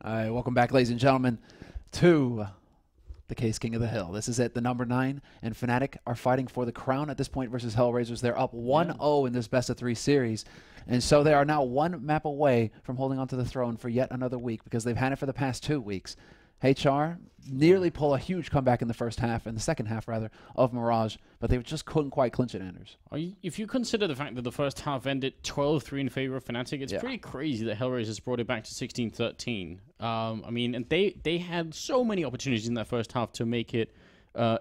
All right, welcome back, ladies and gentlemen, to the Caseking of the Hill. This is it, the number 9, and Fnatic are fighting for the crown at this point versus HellRaisers. They're up 1-0 in this best-of-3 series, and so they are now one map away from holding onto the throne for yet another week because they've had it for the past 2 weeks. HR nearly pull a huge comeback in the first half, in the second half rather, of Mirage, but they just couldn't quite clinch it, Anders. If you consider the fact that the first half ended 12-3 in favor of Fnatic, it's pretty crazy that HellRaisers brought it back to 16-13. I mean, and they had so many opportunities in that first half to make it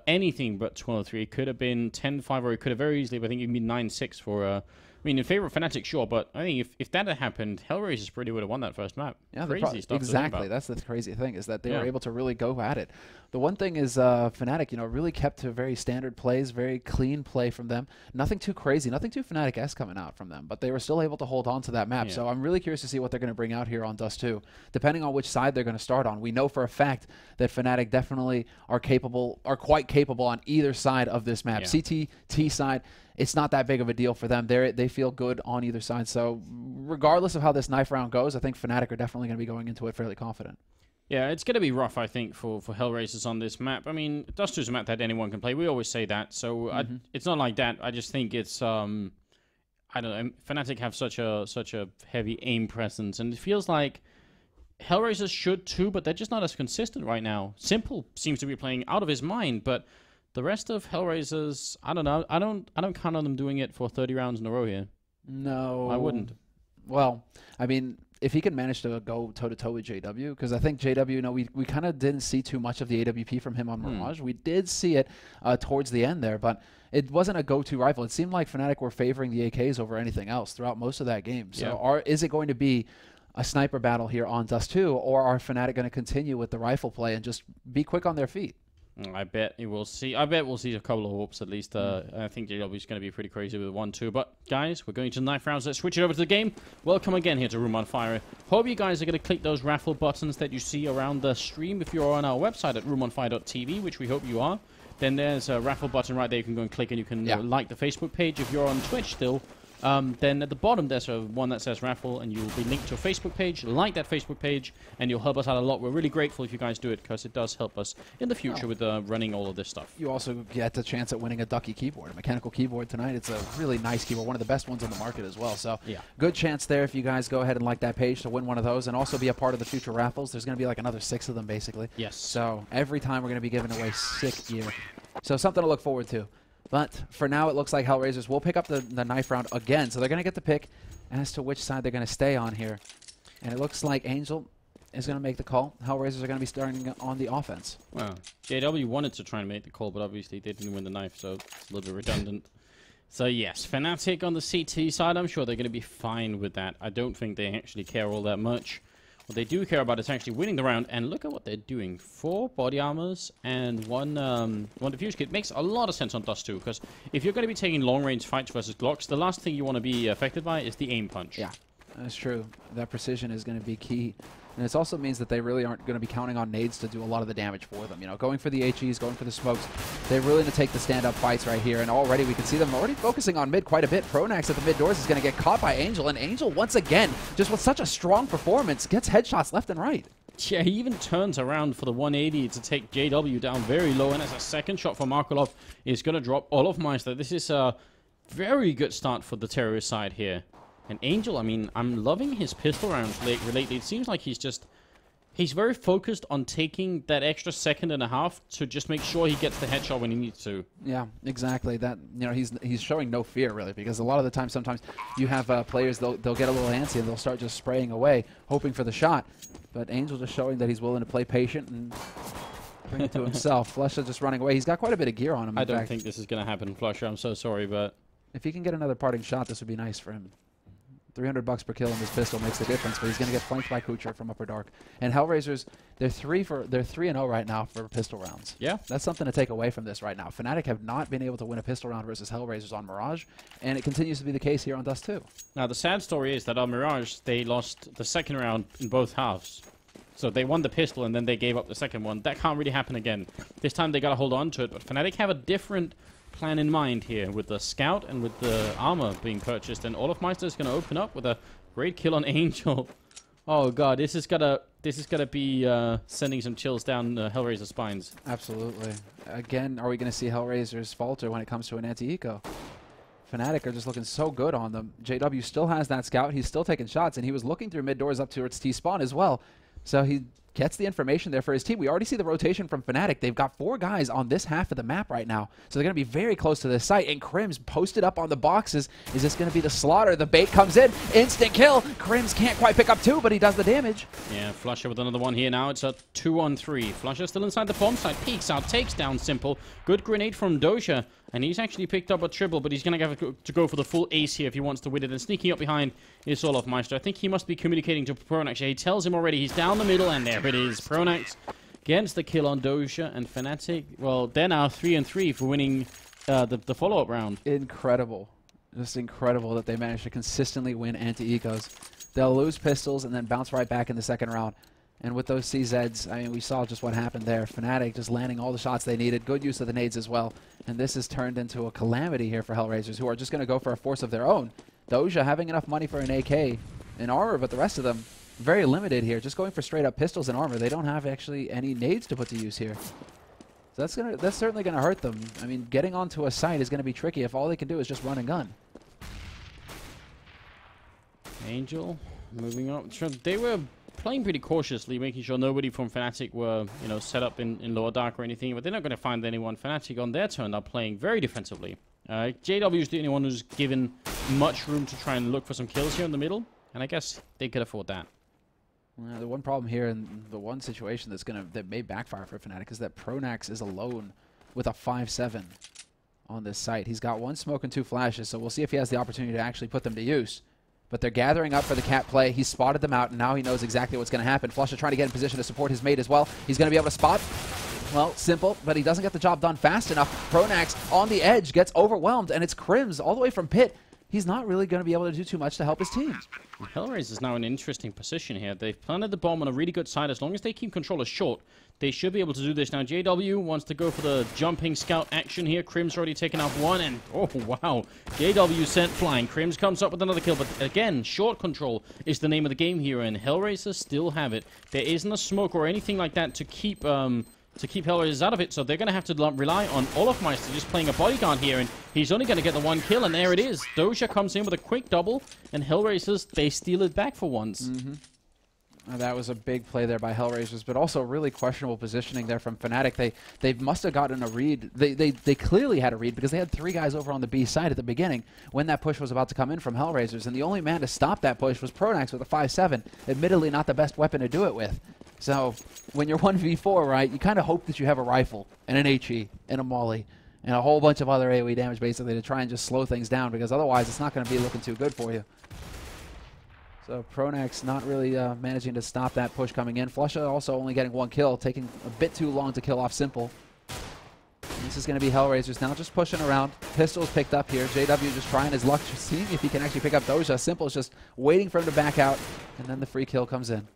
anything but 12-3. It could have been 10-5, or it could have very easily, I think, even been 9-6 for... I mean, in favor of Fnatic, sure, but I think if that had happened, HellRaisers pretty would have won that first map. Yeah, crazy stuff. Exactly. That's the crazy thing, is that they were able to really go at it. The one thing is Fnatic, really kept to very standard plays, very clean play from them. Nothing too crazy, nothing too Fnatic-esque coming out from them, but they were still able to hold on to that map. So I'm really curious to see what they're going to bring out here on Dust 2, depending on which side they're going to start on. We know for a fact that Fnatic definitely are quite capable on either side of this map. CT side, it's not that big of a deal for them. They feel good on either side. So regardless of how this knife round goes, I think Fnatic are definitely going to be going into it fairly confident. Yeah, it's going to be rough, I think, for HellRaisers on this map. I mean, Dust 2 is a map that anyone can play. We always say that. So it's not like that. I just think it's, I don't know, Fnatic have such a heavy aim presence. And it feels like HellRaisers should too, but they're just not as consistent right now. Simple seems to be playing out of his mind, but... the rest of HellRaisers, I don't know. I don't count on them doing it for 30 rounds in a row here. No. I wouldn't. Well, I mean, if he could manage to go toe-to-toe with JW, because I think JW, we kind of didn't see too much of the AWP from him on Mirage. We did see it towards the end there, but it wasn't a go-to rifle. It seemed like Fnatic were favoring the AKs over anything else throughout most of that game. So is it going to be a sniper battle here on Dust 2, or are Fnatic going to continue with the rifle play and just be quick on their feet? I bet we'll see a couple of whoops at least. I think JW is going to be pretty crazy with 1-2. But guys, we're going to the knife rounds. Let's switch it over to the game. Welcome again here to Room on Fire. Hope you guys are going to click those raffle buttons that you see around the stream. If you're on our website at roomonfire.tv, which we hope you are, then there's a raffle button right there. You can go and click, and you can like the Facebook page. If you're on Twitch still, then at the bottom there's one that says raffle, and you'll be linked to a Facebook page. Like that Facebook page, and you'll help us out a lot. We're really grateful if you guys do it, because it does help us in the future with running all of this stuff. You also get the chance at winning a Ducky keyboard, a mechanical keyboard tonight. It's a really nice keyboard, one of the best ones on the market as well. So good chance there if you guys go ahead and like that page to win one of those, and also be a part of the future raffles. There's going to be like another 6 of them basically. Yes. So every time we're going to be giving away sick gear. So something to look forward to. But for now, it looks like HellRaisers will pick up the knife round again. So they're going to get the pick as to which side they're going to stay on here. And it looks like Angel is going to make the call. HellRaisers are going to be starting on the offense. Well, JW wanted to try and make the call, but obviously they didn't win the knife, so it's a little bit redundant. So yes, Fnatic on the CT side, I'm sure they're going to be fine with that. I don't think they actually care all that much. What they do care about is actually winning the round, and look at what they're doing. 4 body armors and one defuse kit. Makes a lot of sense on Dust 2, because if you're going to be taking long-range fights versus Glocks, the last thing you want to be affected by is the aim punch. Yeah, that's true. That precision is going to be key. And it also means that they really aren't going to be counting on nades to do a lot of the damage for them. Going for the HEs, going for the smokes. They're really going to take the stand-up fights right here. And already we can see them already focusing on mid quite a bit. Pronax at the mid doors is going to get caught by Angel. And Angel, once again, just with such a strong performance, gets headshots left and right. Yeah, he even turns around for the 180 to take JW down very low. And as a second shot for Markolov is going to drop Olofmeister. This is a very good start for the terrorist side here. And Angel, I mean, I'm loving his pistol rounds lately. It seems like he's very focused on taking that extra second and a half to just make sure he gets the headshot when he needs to. Yeah, exactly. That he's showing no fear really, because a lot of the time, sometimes you have players they'll get a little antsy and they'll start just spraying away, hoping for the shot. But Angel just showing that he's willing to play patient and bring it to himself. Flusha just running away. He's got quite a bit of gear on him. I don't think this is going to happen, Flusha. I'm so sorry, but if he can get another parting shot, this would be nice for him. $300 per kill in this pistol makes the difference, but he's going to get flanked by Kucher from Upper Dark. And HellRaisers, they're 3-0 right now for pistol rounds. Yeah, that's something to take away from this right now. Fnatic have not been able to win a pistol round versus HellRaisers on Mirage, and it continues to be the case here on Dust 2. Now the sad story is that on Mirage they lost the second round in both halves. So they won the pistol and then they gave up the second one. That can't really happen again. This time they got to hold on to it, but Fnatic have a different plan in mind here with the scout and with the armor being purchased, and Olofmeister is going to open up with a great kill on Angel. Oh god, this is gonna this is going to be sending some chills down HellRaisers' spines. Absolutely. Again, are we going to see HellRaisers falter when it comes to an anti-eco? Fnatic are just looking so good on them. JW still has that scout. He's still taking shots, and he was looking through mid doors up towards T-spawn as well. So he gets the information there for his team. We already see the rotation from Fnatic. They've got 4 guys on this half of the map right now. So they're going to be very close to this site. And Crims posted up on the boxes. Is this going to be the slaughter? The bait comes in. Instant kill. Crims can't quite pick up 2, but he does the damage. Yeah, Flusher with another one here now. It's a 2-on-3. Flusher still inside the bomb site. Peeks out, takes down Simple. Good grenade from Doja. And he's actually picked up a triple, but he's going to have to go for the full ace here if he wants to win it. And sneaking up behind is Olofmeister. I think he must be communicating to Pronax. He tells him already he's down the middle, and there it is. Pronax gets the kill on Doja, and Fnatic, well, they're now 3-3 for winning the follow-up round. Incredible. Just incredible that they managed to consistently win anti-ecos. They'll lose pistols and then bounce right back in the second round. And with those CZs, I mean, we saw just what happened there. Fnatic just landing all the shots they needed. Good use of the nades as well. And this has turned into a calamity here for HellRaisers, who are just going to go for a force of their own. Doja having enough money for an AK and armor, but the rest of them very limited here. Just going for straight-up pistols and armor. They don't have actually any nades to put to use here. So that's certainly going to hurt them. I mean, getting onto a site is going to be tricky if all they can do is just run and gun. Angel moving up. They were playing pretty cautiously, making sure nobody from Fnatic were, set up in lower dark or anything, but they're not going to find anyone. Fnatic on their turn are playing very defensively. JW is the only one who's given much room to try and look for some kills here in the middle, and I guess they could afford that. The one problem here, and the one situation that may backfire for Fnatic, is that Pronax is alone with a 5-7 on this site. He's got 1 smoke and 2 flashes, so we'll see if he has the opportunity to actually put them to use. But they're gathering up for the cat play. He spotted them out, and now he knows exactly what's going to happen. Flusher trying to get in position to support his mate as well. He's going to be able to spot. Well, Simple, but he doesn't get the job done fast enough. Pronax on the edge gets overwhelmed, and it's Crims all the way from pit. He's not really going to be able to do too much to help his team. HellRaisers is now in an interesting position here. They've planted the bomb on a really good side. As long as they keep controllers short, they should be able to do this. Now, JW wants to go for the jumping scout action here. Crims already taken out 1, and oh, wow. JW sent flying. Crims comes up with another kill, but again, short control is the name of the game here, and HellRaisers still have it. There isn't a smoke or anything like that to keep HellRaisers out of it, so they're going to have to rely on Olofmeister just playing a bodyguard here, and he's only going to get the 1 kill, and there it is. Doja comes in with a quick double, and HellRaisers, they steal it back for once. That was a big play there by HellRaisers, but also really questionable positioning there from Fnatic. They must have gotten a read. They clearly had a read because they had 3 guys over on the B side at the beginning when that push was about to come in from HellRaisers, and the only man to stop that push was Pronax with a 5-7. Admittedly, not the best weapon to do it with. So when you're 1v4, right, you kind of hope that you have a rifle and an HE and a molly and a whole bunch of other AoE damage basically to try and just slow things down, because otherwise it's not going to be looking too good for you. So Pronax not really managing to stop that push coming in. Flusha also only getting 1 kill, taking a bit too long to kill off Simple. And this is going to be HellRaisers now just pushing around. Pistols picked up here. JW just trying his luck, just seeing if he can actually pick up Doja. Simple's just waiting for him to back out, and then the free kill comes in.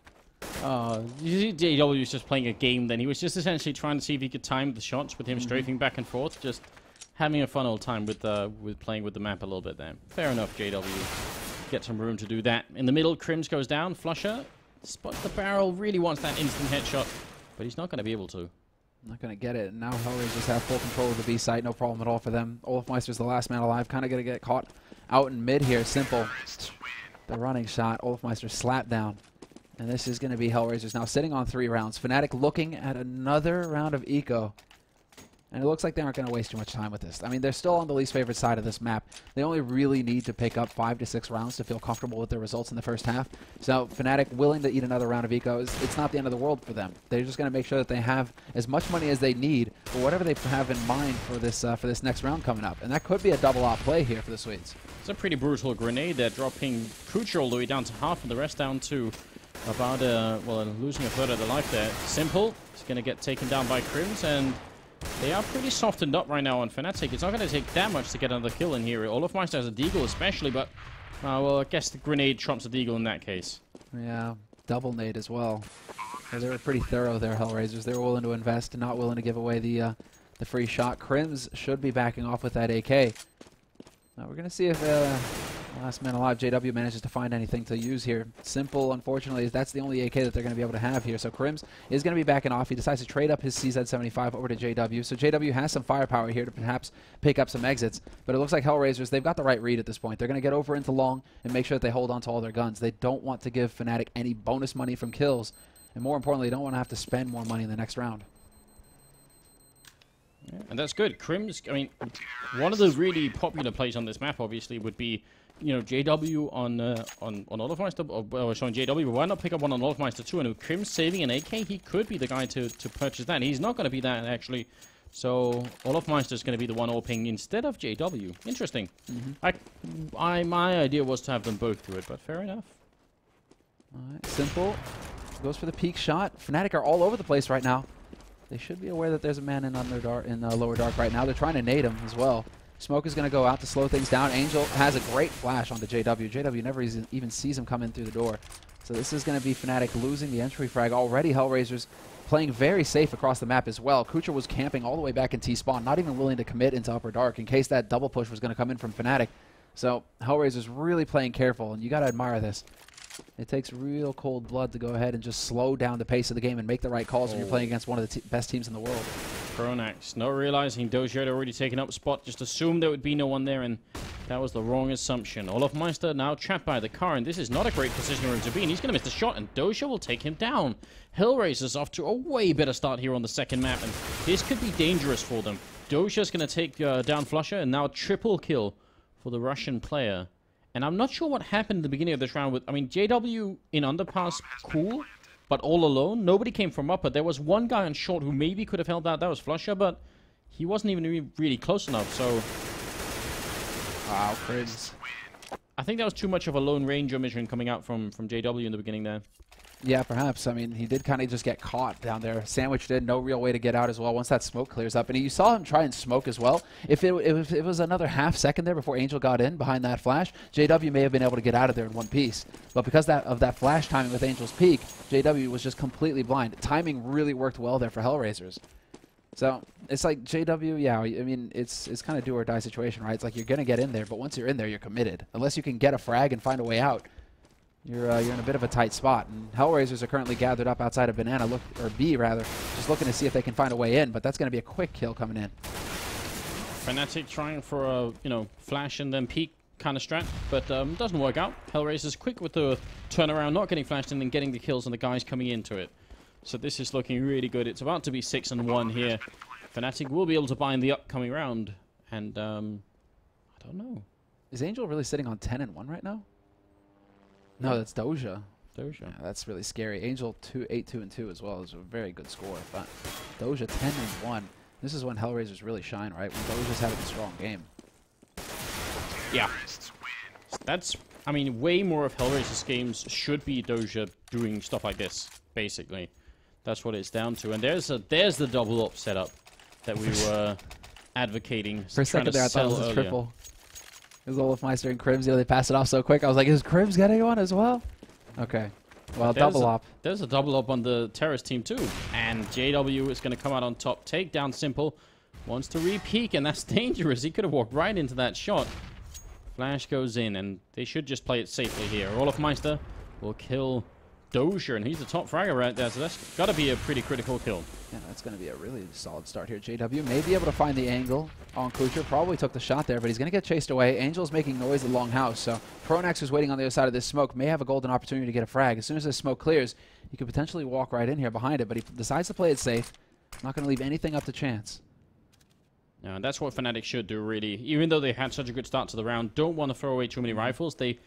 You see JW was just playing a game then. He was just essentially trying to see if he could time the shots with him strafing back and forth, just having a fun old time with playing with the map a little bit there. Fair enough, JW. Get some room to do that. In the middle, Crims goes down. Flusher spots the barrel, really wants that instant headshot, but he's not going to be able to. Not going to get it. Now HellRaisers have full control of the B site. No problem at all for them. Olofmeister's the last man alive. Kind of going to get caught out in mid here. Simple. The running shot. Olofmeister slapped down. And this is going to be HellRaisers now sitting on 3 rounds. Fnatic looking at another round of eco. And it looks like they aren't going to waste too much time with this. I mean, they're still on the least favorite side of this map. They only really need to pick up 5 to 6 rounds to feel comfortable with their results in the first half. So Fnatic willing to eat another round of eco, it's not the end of the world for them. They're just going to make sure that they have as much money as they need for whatever they have in mind for this next round coming up. And that could be a double-op play here for the Swedes. It's a pretty brutal grenade. They're dropping Kucher all the way down to half, and the rest down to about, losing a third of their life there. Simple is going to get taken down by Crims, and they are pretty softened up right now on Fnatic. It's not going to take that much to get another kill in here. Olofmeister has a deagle especially, but, well, I guess the grenade trumps the deagle in that case. Yeah, double nade as well. So they were pretty thorough there, HellRaisers. They were willing to invest and not willing to give away the free shot. Crims should be backing off with that AK. Now we're going to see if Last man alive, JW manages to find anything to use here. Simple, unfortunately, that's the only AK that they're going to be able to have here. So Crims is going to be backing off. He decides to trade up his CZ75 over to JW. So JW has some firepower here to perhaps pick up some exits. But it looks like HellRaisers, they've got the right read at this point. They're going to get over into long and make sure that they hold on to all their guns. They don't want to give Fnatic any bonus money from kills. And more importantly, they don't want to have to spend more money in the next round. Yeah, and that's good. Crims, I mean, one of the really popular plays on this map, obviously, would be, you know, JW on Olofmeister, or showing JW, but why not pick up one on Olofmeister too? And with Crims saving an AK, he could be the guy to purchase that. And he's not going to be that, actually. So Olofmeister is going to be the one AWPing instead of JW. Interesting. My idea was to have them both do it, but fair enough. All right, Simple goes for the peak shot. Fnatic are all over the place right now. They should be aware that there's a man in lower dark right now. They're trying to nade him as well. Smoke is going to go out to slow things down. Angel has a great flash onto JW. JW never even sees him come in through the door. So this is going to be Fnatic losing the entry frag. Already HellRaisers playing very safe across the map as well. Kucher was camping all the way back in T-spawn, not even willing to commit into upper dark in case that double push was going to come in from Fnatic. So HellRaisers really playing careful, and you got to admire this. It takes real cold blood to go ahead and just slow down the pace of the game and make the right calls when you're playing against one of the best teams in the world. Pronax, not realizing Dozier had already taken up spot, just assumed there would be no one there, and that was the wrong assumption. Olofmeister now trapped by the car, and this is not a great position for him to be, and he's going to miss the shot, and Dozier will take him down. HellRaisers off to a way better start here on the second map, and this could be dangerous for them. Dozier's going to take down Flusher, and now a triple kill for the Russian player. And I'm not sure what happened at the beginning of this round with, I mean, JW in underpass, cool, but all alone. Nobody came from upper. There was one guy on short who maybe could have held that. That was Flusher, but he wasn't even really close enough, so... Wow, Crims. I think that was too much of a Lone Ranger mission coming out from JW in the beginning there. Yeah, perhaps. I mean, he did kind of just get caught down there. Sandwiched in, no real way to get out as well once that smoke clears up. And you saw him try and smoke as well. If it was another half second there before Angel got in behind that flash, JW may have been able to get out of there in one piece. But because of that flash timing with Angel's peak, JW was just completely blind. Timing really worked well there for HellRaisers. So it's like JW, yeah, I mean, it's kind of do or die situation, right? It's like you're going to get in there, but once you're in there, you're committed. Unless you can get a frag and find a way out, you're in a bit of a tight spot. And HellRaisers are currently gathered up outside of B rather, just looking to see if they can find a way in, but that's going to be a quick kill coming in. Fnatic trying for a, flash and then peek kind of strat, but doesn't work out. HellRaisers quick with the turnaround, not getting flashed and then getting the kills and the guys coming into it. So this is looking really good. It's about to be 6-1 here. Fnatic will be able to buy in the upcoming round, and I don't know. Is Angel really sitting on 10-1 right now? No, that's Dozier. Dozier. Yeah, that's really scary. Angel 8-2-2 as well is a very good score, but Dozier 10-1. This is when HellRaisers really shine, right? When Dozier's having a strong game. Yeah. That's, I mean, way more of HellRaisers games should be Dozier doing stuff like this, basically. That's what it's down to. And there's the double up setup that we were advocating. For a second there, I thought it was a triple. It was Olofmeister and Crims. They passed it off so quick. I was like, is Crims getting one as well? Okay. Well, double up. There's a double up on the terrorist team too. And JW is going to come out on top. Take down Simple. Wants to re-peek, and that's dangerous. He could have walked right into that shot. Flash goes in, and they should just play it safely here. Olofmeister will kill Dozier, and he's the top fragger right there, so that's got to be a pretty critical kill. Yeah, that's going to be a really solid start here. JW may be able to find the angle on Kucher. Probably took the shot there, but he's going to get chased away. Angel's making noise at long house, so Pronax, who's waiting on the other side of this smoke, may have a golden opportunity to get a frag. As soon as this smoke clears, he could potentially walk right in here behind it, but he decides to play it safe. Not going to leave anything up to chance. Yeah, and that's what Fnatic should do, really. Even though they had such a good start to the round, don't want to throw away too many rifles. They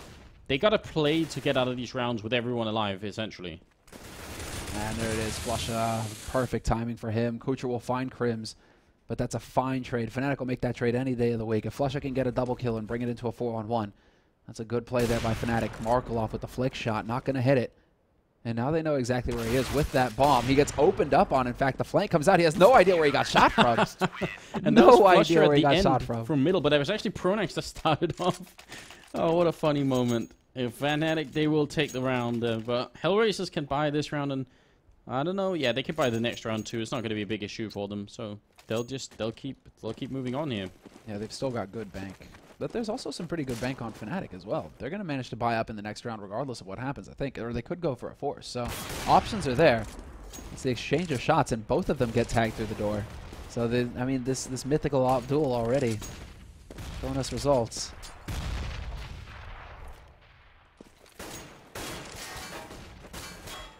got to play to get out of these rounds with everyone alive, essentially. And there it is, Flusher. Perfect timing for him. Kucher will find Crims, but that's a fine trade. Fnatic will make that trade any day of the week. If Flusher can get a double kill and bring it into a 4-on-1, that's a good play there by Fnatic. Markaloff with the flick shot, not going to hit it. And now they know exactly where he is with that bomb. He gets opened up on. In fact, the flank comes out. He has no idea where he got shot from. And no idea where he got shot from middle, but it was actually Pronax that started off. Oh, what a funny moment. If Fnatic, they will take the round, but HellRaisers can buy this round, and I don't know. Yeah, they can buy the next round too. It's not going to be a big issue for them, so they'll keep moving on here. Yeah, they've still got good bank. But there's also some pretty good bank on Fnatic as well. They're going to manage to buy up in the next round regardless of what happens, I think. Or they could go for a force. So options are there. It's the exchange of shots, and both of them get tagged through the door. So, I mean, this mythical duel already showing us results.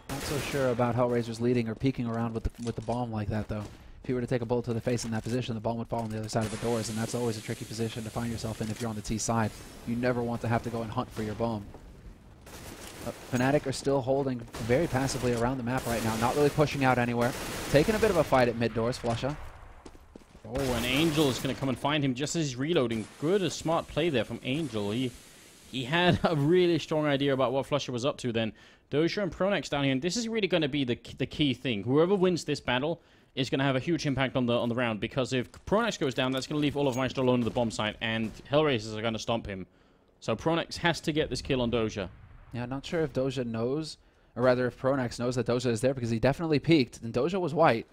Not so sure about HellRaisers leading or peeking around with the bomb like that, though. If you were to take a bullet to the face in that position, the bomb would fall on the other side of the doors, and that's always a tricky position to find yourself in if you're on the T side. You never want to have to go and hunt for your bomb. But Fnatic are still holding very passively around the map right now, not really pushing out anywhere. Taking a bit of a fight at mid doors, Flusha. Oh, and Angel is going to come and find him just as he's reloading. Good, a smart play there from Angel. He had a really strong idea about what Flusha was up to then. Doja and Pronax down here, and this is really going to be the key thing. Whoever wins this battle is going to have a huge impact on the round, because if Pronax goes down, that's going to leave all of Meister alone at the bomb site, and HellRaisers are going to stomp him. So Pronax has to get this kill on Doja. Yeah, not sure if Doja knows, or rather if Pronax knows that Doja is there, because he definitely peeked, and Doja was white.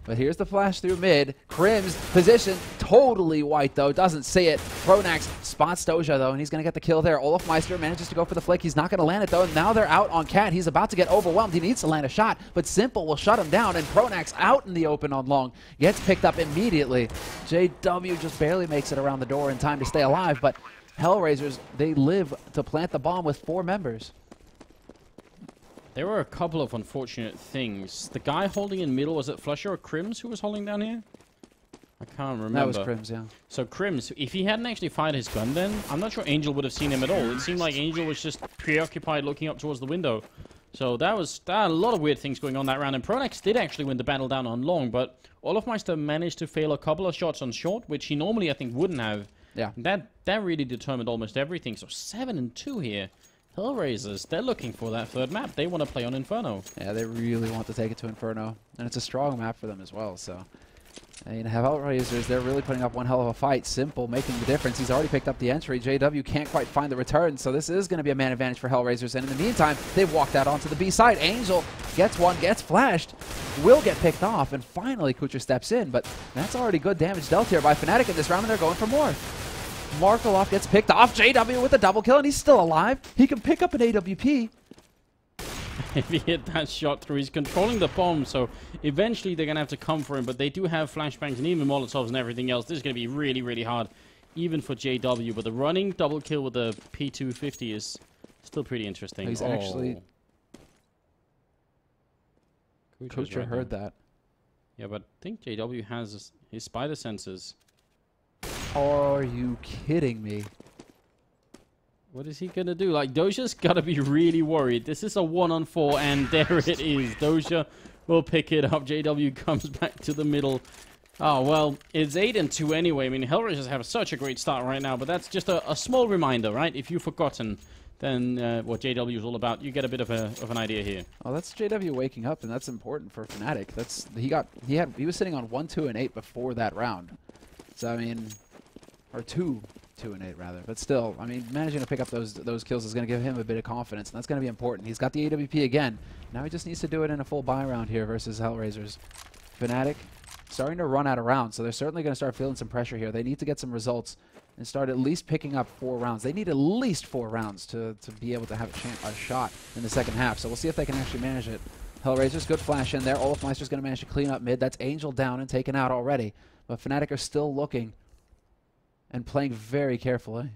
But here's the flash through mid. Crim's position totally white, though. Doesn't see it. Pronax spots Doja, though, and he's going to get the kill there. Olofmeister manages to go for the flick. He's not going to land it, though. Now they're out on Cat. He's about to get overwhelmed. He needs to land a shot, but Simple will shut him down, and Pronax out in the open on long. Gets picked up immediately. JW just barely makes it around the door in time to stay alive, but HellRaisers, they live to plant the bomb with 4 members. There were a couple of unfortunate things. The guy holding in middle, was it Flusha or Crims who was holding down here? I can't remember. That was Crims, yeah. So Crims, if he hadn't actually fired his gun then, I'm not sure Angel would have seen him at all. It seemed like Angel was just preoccupied looking up towards the window. So that was a lot of weird things going on that round. And Pronax did actually win the battle down on long, but Olofmeister managed to fail a couple of shots on short, which he normally, I think, wouldn't have. Yeah. That really determined almost everything. So 7-2 here. HellRaisers, they're looking for that third map. They want to play on Inferno. Yeah, they really want to take it to Inferno. And it's a strong map for them as well, so... I mean, HellRaisers, they're really putting up one hell of a fight. Simple making the difference. He's already picked up the entry. JW can't quite find the return, so this is going to be a man advantage for HellRaisers. And in the meantime, they've walked out onto the B side. Angel gets one, gets flashed, will get picked off, and finally Kucher steps in. But that's already good damage dealt here by Fnatic in this round, and they're going for more. Markaloff gets picked off. JW with a double kill, and he's still alive. He can pick up an AWP. If he hit that shot through, he's controlling the bomb, so eventually they're going to have to come for him, but they do have flashbangs and even Molotovs and everything else. This is going to be really, really hard, even for JW, but the running double kill with the P250 is still pretty interesting. He's actually... Kucher heard that. Yeah, but I think JW has his spider senses. Are you kidding me? What is he going to do? Like, Doja's got to be really worried. This is a 1-on-4, and there it is. Doja will pick it up. JW comes back to the middle. Oh, well, it's 8-2 anyway. I mean, HellRaisers have such a great start right now, but that's just a small reminder, right? If you've forgotten, then what JW is all about, you get a bit of an idea here. Oh, that's JW waking up, and that's important for Fnatic. That's he was sitting on 1-2-8 before that round. So, I mean... Or 2-2-8 rather, but still, I mean, managing to pick up those kills is going to give him a bit of confidence, and that's going to be important. He's got the AWP again. Now he just needs to do it in a full buy round here versus HellRaisers. Fnatic starting to run out of rounds, so they're certainly going to start feeling some pressure here. They need to get some results and start at least picking up 4 rounds. They need at least 4 rounds to be able to have a shot in the second half. So we'll see if they can actually manage it. HellRaisers, good flash in there. Olofmeister's going to manage to clean up mid. That's Angel down and taken out already, but Fnatic are still looking and playing very carefully.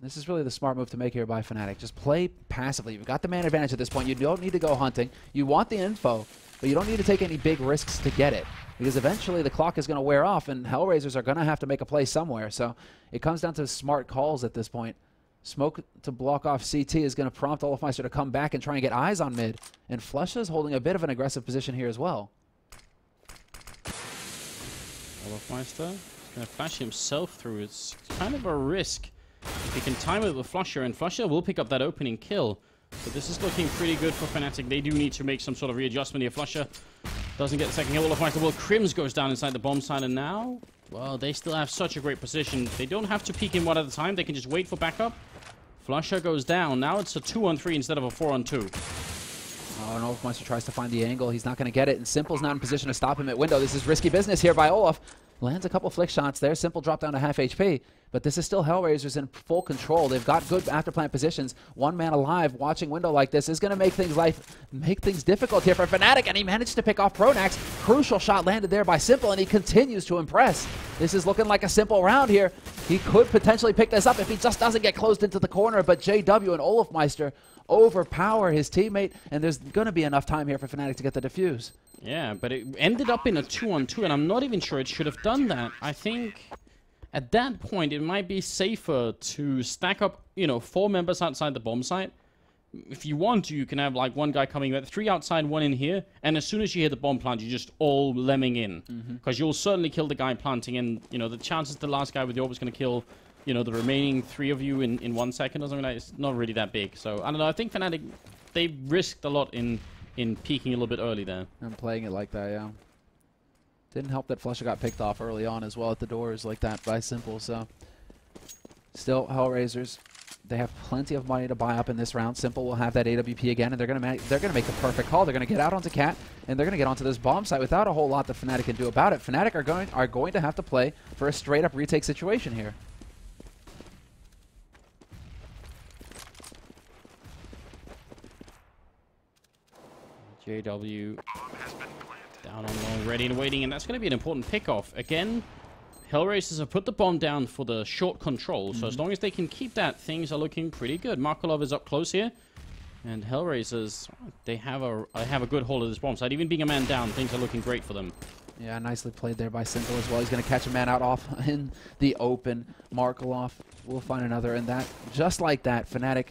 This is really the smart move to make here by Fnatic. Just play passively. You've got the man advantage at this point. You don't need to go hunting. You want the info, but you don't need to take any big risks to get it, because eventually the clock is going to wear off, and HellRaisers are going to have to make a play somewhere. So it comes down to smart calls at this point. Smoke to block off CT is going to prompt Olofmeister to come back and try and get eyes on mid, and Flusha's holding a bit of an aggressive position here as well. Olofmeister is going to flash himself through. It's kind of a risk if he can time it with Flusha, and Flusha will pick up that opening kill. But this is looking pretty good for Fnatic. They do need to make some sort of readjustment here. Flusha doesn't get the second kill. Olofmeister, well, Crims goes down inside the bomb side, and now, well, they still have such a great position. They don't have to peek in one at a time. They can just wait for backup. Flusha goes down. Now it's a 2-on-3 instead of a 4-on-2. Oh, and Olofmeister tries to find the angle. He's not going to get it, and Simple's not in position to stop him at window. This is risky business here by Olof. Lands a couple flick shots there. Simple drop down to half HP. But this is still HellRaisers in full control. They've got good afterplant positions. One man alive watching window like this is going to make things difficult here for Fnatic, and he managed to pick off Pronax. Crucial shot landed there by Simple, and he continues to impress. This is looking like a Simple round here. He could potentially pick this up if he just doesn't get closed into the corner, but JW and Olofmeister overpower his teammate, and there's going to be enough time here for Fnatic to get the defuse. Yeah, but it ended up in a 2-on-2, and I'm not even sure it should have done that. I think at that point, it might be safer to stack up, 4 members outside the bomb site. If you want to, you can have like one guy coming in, 3 outside, 1 in here, and as soon as you hit the bomb plant, you just all lemming in. Because you'll certainly kill the guy planting, and, the chances the last guy with the orb is going to kill, the remaining 3 of you in 1 second or something like that, it's not really that big. So, I don't know, I think Fnatic, they risked a lot in peeking a little bit early there. And playing it like that, yeah. Didn't help that Flusha got picked off early on as well at the doors like that by Simple, so. Still, HellRaisers, they have plenty of money to buy up in this round. Simple will have that AWP again, and they're gonna make the perfect call. They're gonna get out onto Cat, and they're gonna get onto this bomb site without a whole lot that Fnatic can do about it. Fnatic are going to have to play for a straight up retake situation here. JW down on long, ready and waiting, and that's going to be an important pick-off. Again, HellRaisers have put the bomb down for the short control, so as long as they can keep that, things are looking pretty good. Markolov is up close here, and HellRaisers, they have a good hold of this bomb site. Even being a man down, things are looking great for them. Yeah, nicely played there by Simple as well. He's going to catch a man out off in the open. Markolov will find another, and that, just like that, Fnatic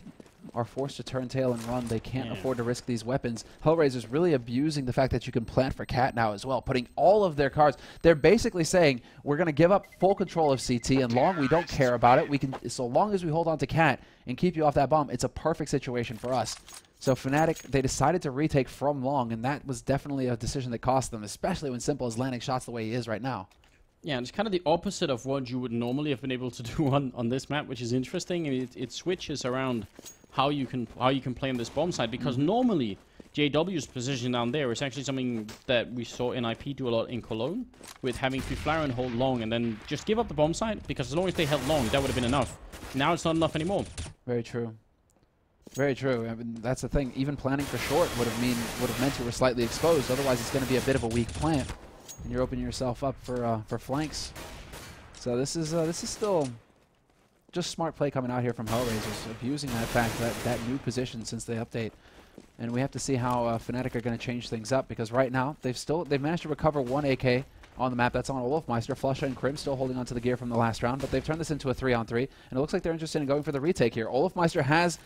are forced to turn tail and run. They can't afford to risk these weapons. HellRaisers really abusing the fact that you can plant for Cat now as well, putting all of their cards. They're basically saying, we're going to give up full control of CT, and long we don't care about it. We can, so long as we hold on to Cat and keep you off that bomb, it's a perfect situation for us. So Fnatic, they decided to retake from long, and that was definitely a decision that cost them, especially when Simple is landing shots the way he is right now. Yeah, and it's kind of the opposite of what you would normally have been able to do on this map, which is interesting. I mean, it switches around how you can play on this bomb site, because normally JW's position down there is actually something that we saw in IP do a lot in Cologne, with having Flaren hold long and then just give up the bomb site, because as long as they held long, that would have been enough. Now it's not enough anymore. Very true. Very true. I mean, that's the thing. Even planning for short would have meant you were slightly exposed. Otherwise, it's going to be a bit of a weak plant, and you're opening yourself up for flanks. So this is still just smart play coming out here from HellRaisers, abusing that fact that new position since the update. And we have to see how Fnatic are going to change things up, because right now they've managed to recover 1 AK on the map. That's on Olofmeister. Flusha and Krim still holding onto the gear from the last round, but they've turned this into a 3-on-3, and it looks like they're interested in going for the retake here. Olofmeister has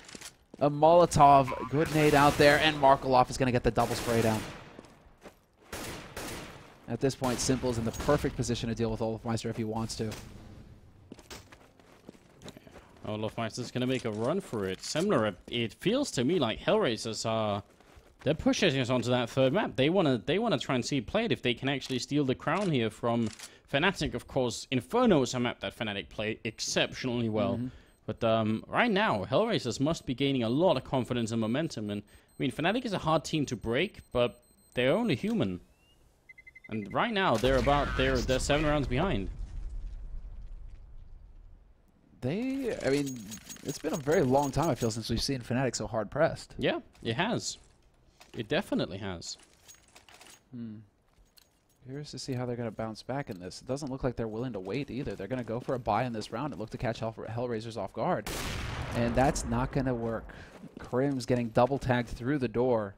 a Molotov, good nade out there, and Markolov is going to get the double spray down. At this point, Simple is in the perfect position to deal with Olofmeister if he wants to. Olofmeister's going to make a run for it. Similar, it feels to me like HellRaisers are... They're pushing us onto that third map. They want to try and see it played if they can actually steal the crown here from Fnatic. Of course, Inferno is a map that Fnatic play exceptionally well. But right now, HellRaisers must be gaining a lot of confidence and momentum. And I mean, Fnatic is a hard team to break, but they're only human. And right now, they're 7 rounds behind. I mean, it's been a very long time, I feel, since we've seen Fnatic so hard pressed. Yeah, it has. It definitely has. Curious to see how they're going to bounce back in this. It doesn't look like they're willing to wait either. They're going to go for a buy in this round and look to catch HellRaisers off guard. And that's not going to work. Krim's getting double tagged through the door.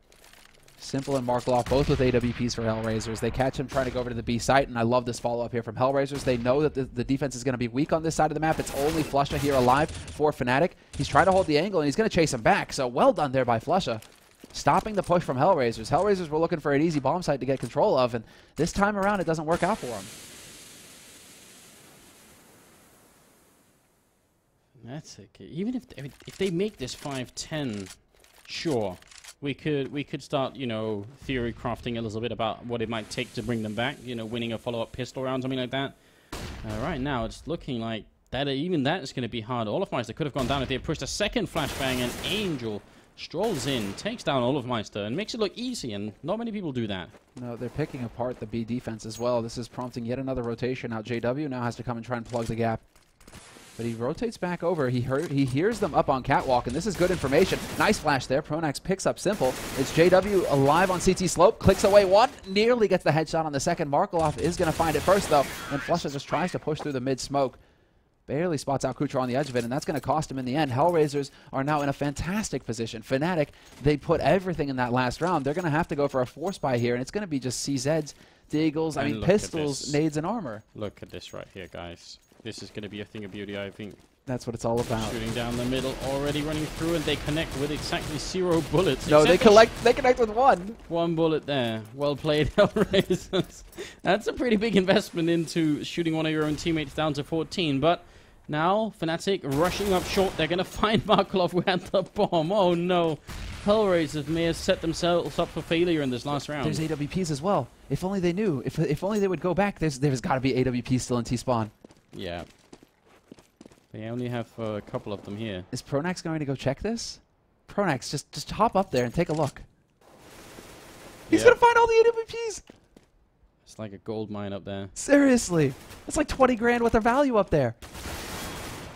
Simple and Markolov both with AWPs for HellRaisers. They catch him trying to go over to the B site, and I love this follow-up here from HellRaisers. They know that the defense is going to be weak on this side of the map. It's only Flusha here alive for Fnatic. He's trying to hold the angle, and he's going to chase him back. So well done there by Flusha, stopping the push from HellRaisers. HellRaisers were looking for an easy bomb site to get control of, and this time around it doesn't work out for them. That's okay. Even if they make this 5-10, sure. We could start, theory crafting a little bit about what it might take to bring them back, winning a follow-up pistol round, something like that. Right now, it's looking like that even that is going to be hard. Olofmeister could have gone down if they had pushed a second flashbang, and Angel strolls in, takes down Olofmeister, and makes it look easy, and not many people do that. No, they're picking apart the B defense as well. This is prompting yet another rotation. Now JW now has to come and try and plug the gap. But he rotates back over. He hears them up on Catwalk, and this is good information. Nice flash there. Pronax picks up Simple. It's JW alive on CT slope. Clicks away one. Nearly gets the headshot on the second. Markelov is going to find it first, though. And Flusha just tries to push through the mid-smoke. Barely spots out Kucher on the edge of it, and that's going to cost him in the end. HellRaisers are now in a fantastic position. Fnatic, they put everything in that last round. They're going to have to go for a force buy here, and it's going to be just CZs, Deagles, I mean, pistols, nades, and armor. Look at this right here, guys. This is going to be a thing of beauty, I think. That's what it's all about. Shooting down the middle, already running through, and they connect with exactly 0 bullets. No, they connect with one. 1 bullet there. Well played, HellRaisers. That's a pretty big investment into shooting one of your own teammates down to 14, but now Fnatic rushing up short. They're going to find Markelov who had the bomb. Oh no. HellRaisers may have set themselves up for failure in this last round. There's AWPs as well. If only they knew. If only they would go back. There's got to be AWPs still in T-spawn. Yeah. They only have a couple of them here. Is Pronax going to go check this? Pronax, just hop up there and take a look. He's going to find all the AWPs. It's like a gold mine up there. Seriously. That's like 20 grand worth of value up there.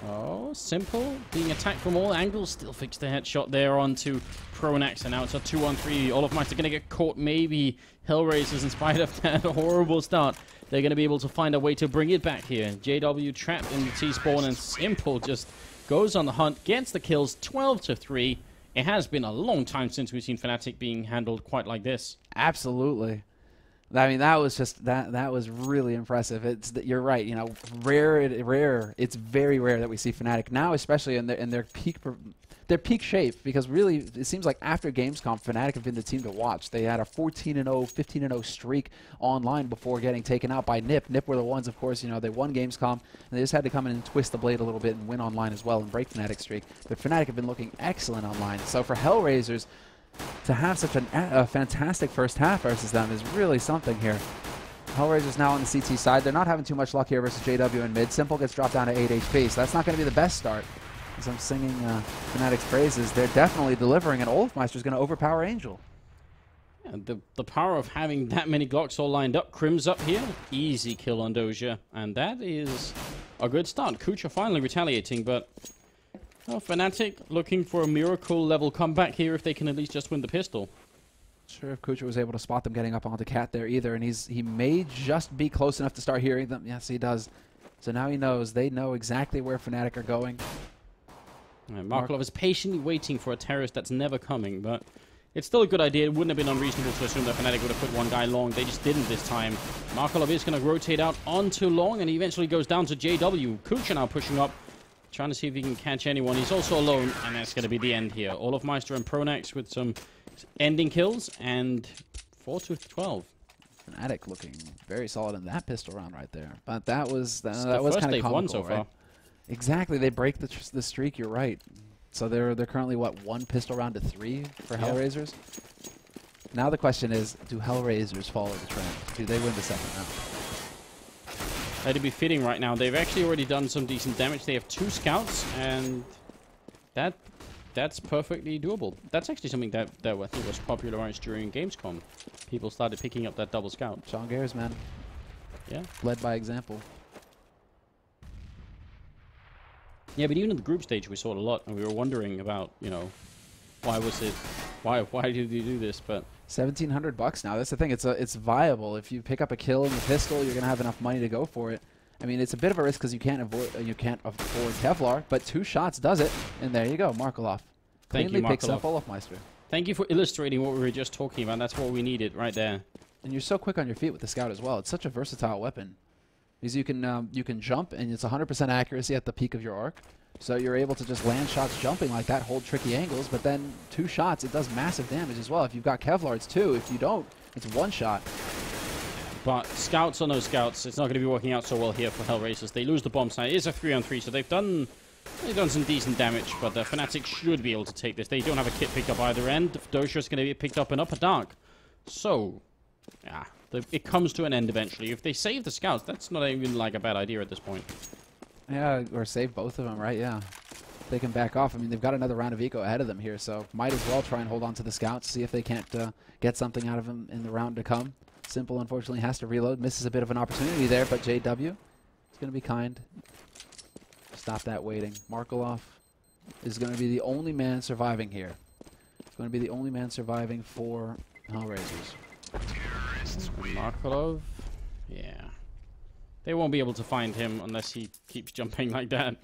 Oh, Simple. Being attacked from all angles. Still fixed the headshot there onto Pronax. And now it's a 2-on-3. Olofmeister going to get caught. Maybe HellRaisers, in spite of that horrible start, they're going to be able to find a way to bring it back here. JW trapped in the T-spawn, and Simple just goes on the hunt, gets the kills, 12-3. It has been a long time since we've seen Fnatic being handled quite like this. Absolutely. I mean, that was just that was really impressive. You're right. You know, rare. It's very rare that we see Fnatic now, especially in their peak shape. Because really, it seems like after Gamescom, Fnatic have been the team to watch. They had a 14-0, 15-0 streak online before getting taken out by NiP. NiP were the ones, of course. You know, they won Gamescom, and they just had to come in and twist the blade a little bit and win online as well and break Fnatic's streak. But Fnatic have been looking excellent online. So for HellRaisers to have such a fantastic first half versus them is really something here. HellRaisers now on the CT side. They're not having too much luck here versus JW in mid. Simple gets dropped down to 8 HP, so that's not going to be the best start. As I'm singing Fnatic's praises, they're definitely delivering, and Olofmeister's going to overpower Angel. Yeah, the power of having that many Glocks all lined up. Crim's up here. Easy kill on Doja, and that is a good start. Kucher finally retaliating, but well, Fnatic looking for a miracle-level comeback here if they can at least just win the pistol. Sure if Kucher was able to spot them getting up onto Cat there either, and he may just be close enough to start hearing them. Yes, he does. So now he knows. They know exactly where Fnatic are going. Markelov is patiently waiting for a terrorist that's never coming, but it's still a good idea. It wouldn't have been unreasonable to assume that Fnatic would have put one guy long. They just didn't this time. Markelov is going to rotate out onto long, and he eventually goes down to JW. Kucher now pushing up, trying to see if he can catch anyone. He's also alone, and that's going to be the end here. Olofmeister and Pronax with some ending kills, and 4-12. Fnatic looking very solid in that pistol round right there. But that was kind of they've comical, won so right? far. Exactly, they break the streak. You're right. So they're currently what, 1 pistol round to 3 for HellRaisers. Now the question is, do HellRaisers follow the trend? Do they win the second round? That'd be fitting right now. They've actually already done some decent damage. They have 2 scouts, and that's perfectly doable. That's actually something that I think was popularized during Gamescom. People started picking up that double scout. Sean Gares, man. Yeah. Led by example. Yeah, but even in the group stage, we saw it a lot, and we were wondering about, you know, why did you do this? But $1,700 now. That's the thing. It's viable. If you pick up a kill in the pistol, you're gonna have enough money to go for it. I mean, it's a bit of a risk because you can't afford Kevlar, but 2 shots does it, and there you go, Markelov. Cleanly picks up Olofmeister. Thank you for illustrating what we were just talking about. That's what we needed right there. And you're so quick on your feet with the scout as well. It's such a versatile weapon. Because you can jump, and it's 100% accuracy at the peak of your arc. So you're able to just land shots jumping like that, hold tricky angles, but then 2 shots, it does massive damage as well. If you've got Kevlar, it's 2. If you don't, it's 1 shot. But scouts or no scouts, it's not going to be working out so well here for HellRaisers. They lose the bomb site. It is a 3-on-3, so they've done some decent damage, but the Fnatic should be able to take this. They don't have a kit picked up either end. Dosha's going to be picked up in upper dark. So, yeah, it comes to an end eventually. If they save the scouts, that's not even like a bad idea at this point. Yeah, or save both of them, right? Yeah. they can back off. I mean, they've got another round of eco ahead of them here, so might as well try and hold on to the scouts, see if they can't get something out of them in the round to come. Simple, unfortunately, has to reload. Misses a bit of an opportunity there, but JW is going to be kind. Stop that waiting. Markelov is going to be the only man surviving here. Going to be the only man surviving for HellRaisers. Markelov, yeah. They won't be able to find him unless he keeps jumping like that.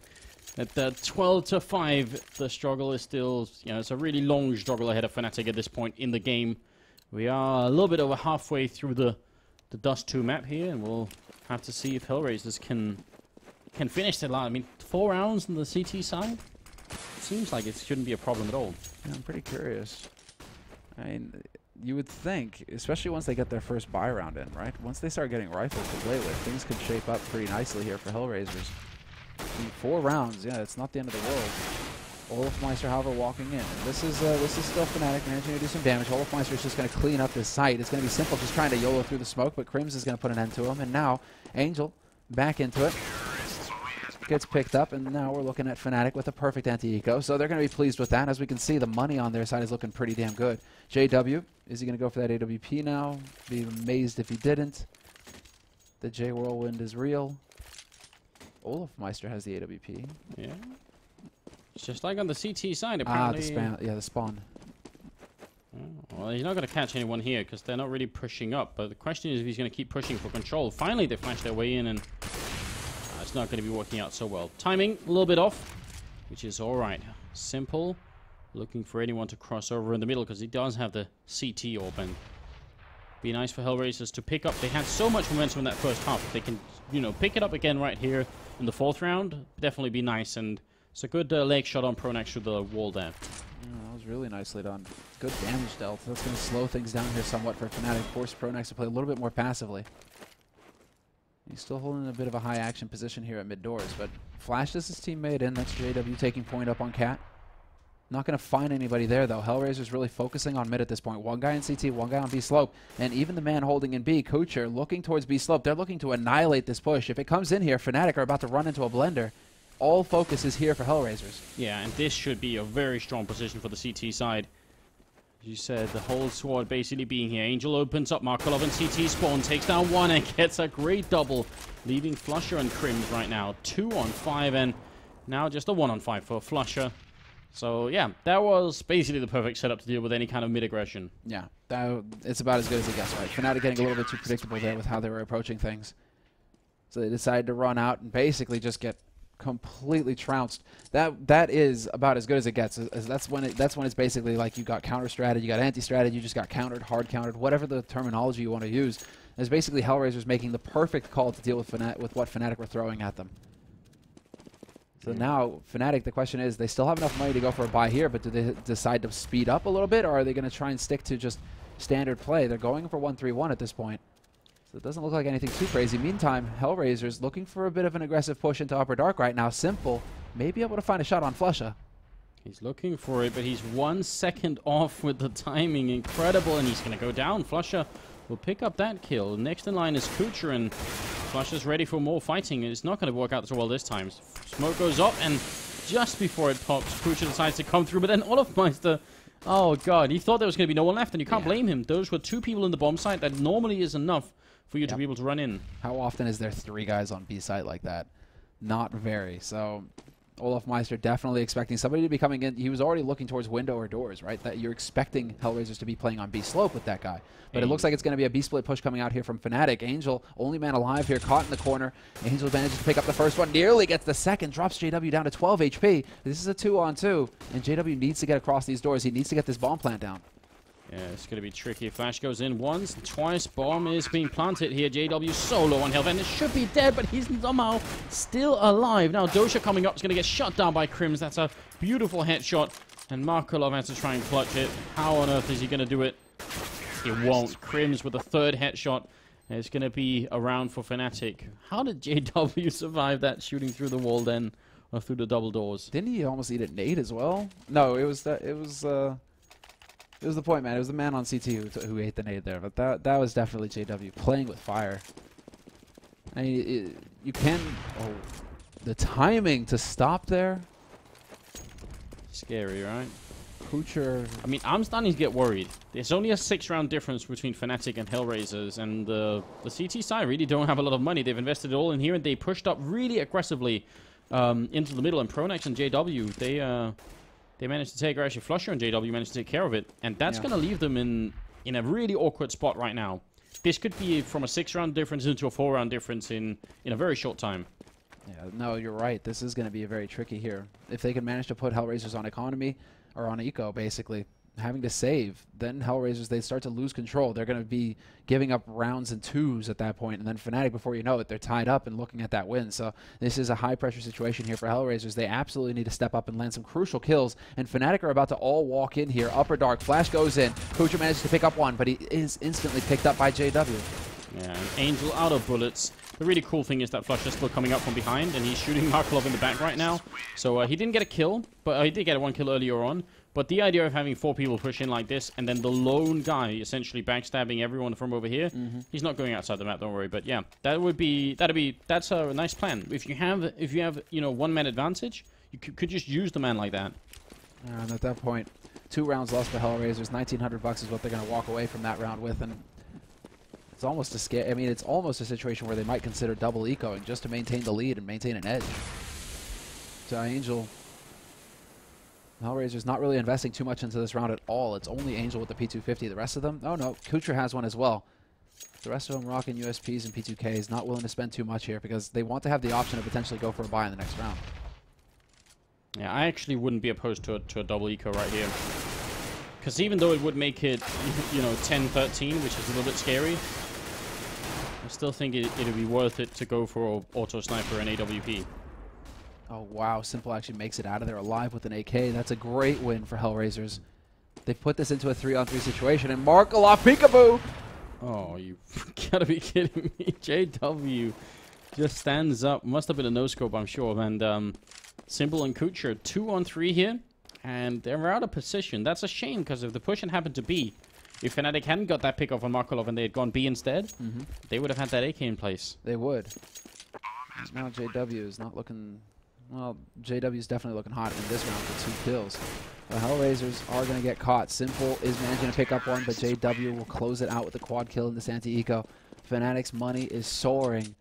At 12-5, the struggle is still, it's a really long struggle ahead of Fnatic at this point in the game. We are a little bit over halfway through the Dust 2 map here, and we'll have to see if HellRaisers can finish the line. I mean, 4 rounds on the CT side? Seems like it shouldn't be a problem at all. Yeah, I'm pretty curious. I mean, you would think, especially once they get their first buy round in, right? Once they start getting rifles to play with, things could shape up pretty nicely here for HellRaisers. I mean, 4 rounds, yeah, it's not the end of the world. Olofmeister, however, walking in. And this is still Fnatic managing to do some damage. Olofmeister is just going to clean up this site. It's going to be simple, just trying to YOLO through the smoke, but Crims is going to put an end to him. And now, Angel back into it. Gets picked up, and now we're looking at Fnatic with a perfect anti-eco. So they're going to be pleased with that. As we can see, the money on their side is looking pretty damn good. JW, is he going to go for that AWP now? Be amazed if he didn't. The J Whirlwind is real. Olofmeister has the AWP. Yeah. It's just like on the CT side, apparently. The spawn. Oh, well, he's not going to catch anyone here because they're not really pushing up. But the question is if he's going to keep pushing for control. Finally, they flash their way in, and it's not going to be working out so well. Timing, a little bit off, which is all right. Simple, looking for anyone to cross over in the middle because he does have the CT orb, and be nice for HellRaisers to pick up. They had so much momentum in that first half. If they can, pick it up again right here in the 4th round, definitely be nice. And it's a good leg shot on Pronax through the wall there. Yeah, that was really nicely done. Good damage dealt. That's going to slow things down here somewhat for Fnatic. Force Pronax to play a little bit more passively. He's still holding a bit of a high action position here at mid doors, but flashes his teammate in. That's JW taking point up on Cat. Not going to find anybody there, though. HellRaisers really focusing on mid at this point. One guy in CT, one guy on B slope, and even the man holding in B, Kucher, looking towards B slope. They're looking to annihilate this push. If it comes in here, Fnatic are about to run into a blender. All focus is here for HellRaisers. Yeah, and this should be a very strong position for the CT side. As you said, the whole squad basically being here. Angel opens up, Markelov and CT spawn, takes down one and gets a great double, leaving Flusher and Crims right now 2 on 5, and now just a 1 on 5 for Flusher. So yeah, that was basically the perfect setup to deal with any kind of mid-aggression. Yeah, it's about as good as it gets, right? Fnatic getting a little bit too predictable there with how they were approaching things. So they decided to run out and basically just get completely trounced. That is about as good as it gets. That's when it's basically like you got counter strategy, you got anti strategy, you just got countered, hard countered, whatever the terminology you want to use. It's basically HellRaisers making the perfect call to deal with what Fnatic were throwing at them. So now Fnatic, the question is, they still have enough money to go for a buy here, but do they decide to speed up a little bit, or are they going to try and stick to just standard play? They're going for 1-3-1 at this point. So it doesn't look like anything too crazy. Meantime, HellRaisers looking for a bit of an aggressive push into Upper Dark right now. Simple may be able to find a shot on Flusha. He's looking for it, but he's 1 second off with the timing. Incredible, and he's going to go down. Flusha will pick up that kill. Next in line is Kucher, and Flusha's ready for more fighting. It's not going to work out so well this time. Smoke goes up, and just before it pops, Kucher decides to come through, but then Olofmeister, oh god, he thought there was going to be no one left, and you can't blame him. Those were 2 people in the bomb site. That normally is enough for you to be able to run in. How often is there 3 guys on B site like that? Not very. So Olofmeister definitely expecting somebody to be coming in. He was already looking towards window or doors, right? That you're expecting HellRaisers to be playing on B slope with that guy. But it looks like it's going to be a B split push coming out here from Fnatic. Angel, only man alive here, caught in the corner. Angel manages to pick up the first one, nearly gets the second, drops JW down to 12 HP. This is a 2-on-2, and JW needs to get across these doors. He needs to get this bomb plant down. Yeah, it's going to be tricky. Flash goes in once, twice. Bomb is being planted here. JW so low on health, and it should be dead, but he's somehow still alive. Now Dosha coming up is going to get shut down by Crims. That's a beautiful headshot, and Markelov has to try and clutch it. How on earth is he going to do it? He won't. Crims with a 3rd headshot. And it's going to be a round for Fnatic. How did JW survive that shooting through the wall then, or through the double doors? Didn't he almost eat a nade as well? No, it was the point man. It was the man on CT who ate the nade there. But that was definitely JW playing with fire. I mean, you can... Oh, the timing to stop there. Scary, right? Kucher. I mean, I'm starting to get worried. There's only a 6-round difference between Fnatic and HellRaisers, and the CT side really don't have a lot of money. They've invested it all in here, and they pushed up really aggressively into the middle. And Pronax and JW, they managed to take, or actually Flusher and JW managed to take care of it, and that's going to leave them in a really awkward spot right now. This could be from a 6-round difference into a 4-round difference in a very short time. Yeah, no, you're right. This is going to be very tricky here. If they can manage to put HellRaisers on economy, or on eco, basically, having to save, then HellRaisers, they start to lose control. They're going to be giving up rounds and 2s at that point, and then Fnatic, before you know it, they're tied up and looking at that win. So this is a high-pressure situation here for HellRaisers. They absolutely need to step up and land some crucial kills, and Fnatic are about to all walk in here. Upper Dark, Flash goes in. Kucher manages to pick up one, but he is instantly picked up by JW. Yeah, and Angel out of bullets. The really cool thing is that Flush is still coming up from behind, and he's shooting Markelov in the back right now. So he didn't get a kill, but he did get 1 kill earlier on. But the idea of having 4 people push in like this, and then the lone guy essentially backstabbing everyone from over here, he's not going outside the map, don't worry. But yeah, that's a nice plan. If you have 1-man advantage, you could just use the man like that. And at that point, 2 rounds lost for HellRaisers. $1,900 is what they're going to walk away from that round with, and it's almost a scare. I mean, it's almost a situation where they might consider double ecoing just to maintain the lead and maintain an edge. So Angel. HellRaisers not really investing too much into this round at all. It's only Angel with the P250. The rest of them, oh no, Kucher has one as well. The rest of them rocking USPs and P2Ks, not willing to spend too much here because they want to have the option to potentially go for a buy in the next round. Yeah, I actually wouldn't be opposed to a double eco right here. Because even though it would make it, 10-13, which is a little bit scary, I still think it'd be worth it to go for an auto sniper and AWP. Oh, wow. Simple actually makes it out of there alive with an AK. That's a great win for HellRaisers. They've put this into a 3-on-3 situation, and Markelov peekaboo! Oh, you gotta be kidding me. JW just stands up. Must have been a no-scope, I'm sure. And Simple and Kucher 2-on-3 here, and they're out of position. That's a shame, because if the push had happened to B, if Fnatic hadn't got that pick off on Markelov and they had gone B instead, they would have had that AK in place. They would. Now JW is not looking... Well, JW is definitely looking hot in this round for 2 kills. The HellRaisers are going to get caught. Simple is managing to pick up one, but JW will close it out with the quad kill in this anti-eco. Fnatic's money is soaring,